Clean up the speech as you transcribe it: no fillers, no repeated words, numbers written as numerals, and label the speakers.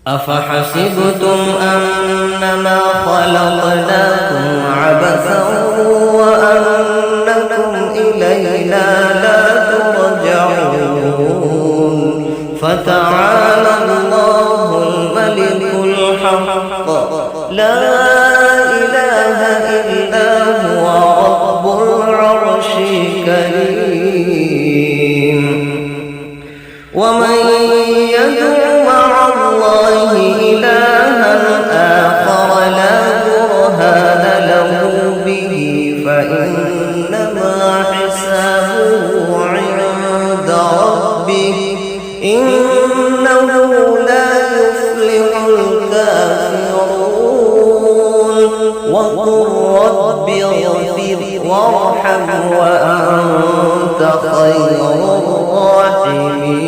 Speaker 1: أفحسبتم أنما خلقناكم عبثا وأنكم إلينا لا ترجعون فتعالى الله الملك الحق لا إله إلا هو رب العرش الكريم ومن يدع مع الله إلها آخر لا برهان له به فإنما حسابه عند ربه إنه لا يفلح الكافرون وقل رب اغفر وارحم وأنت خير الراحمين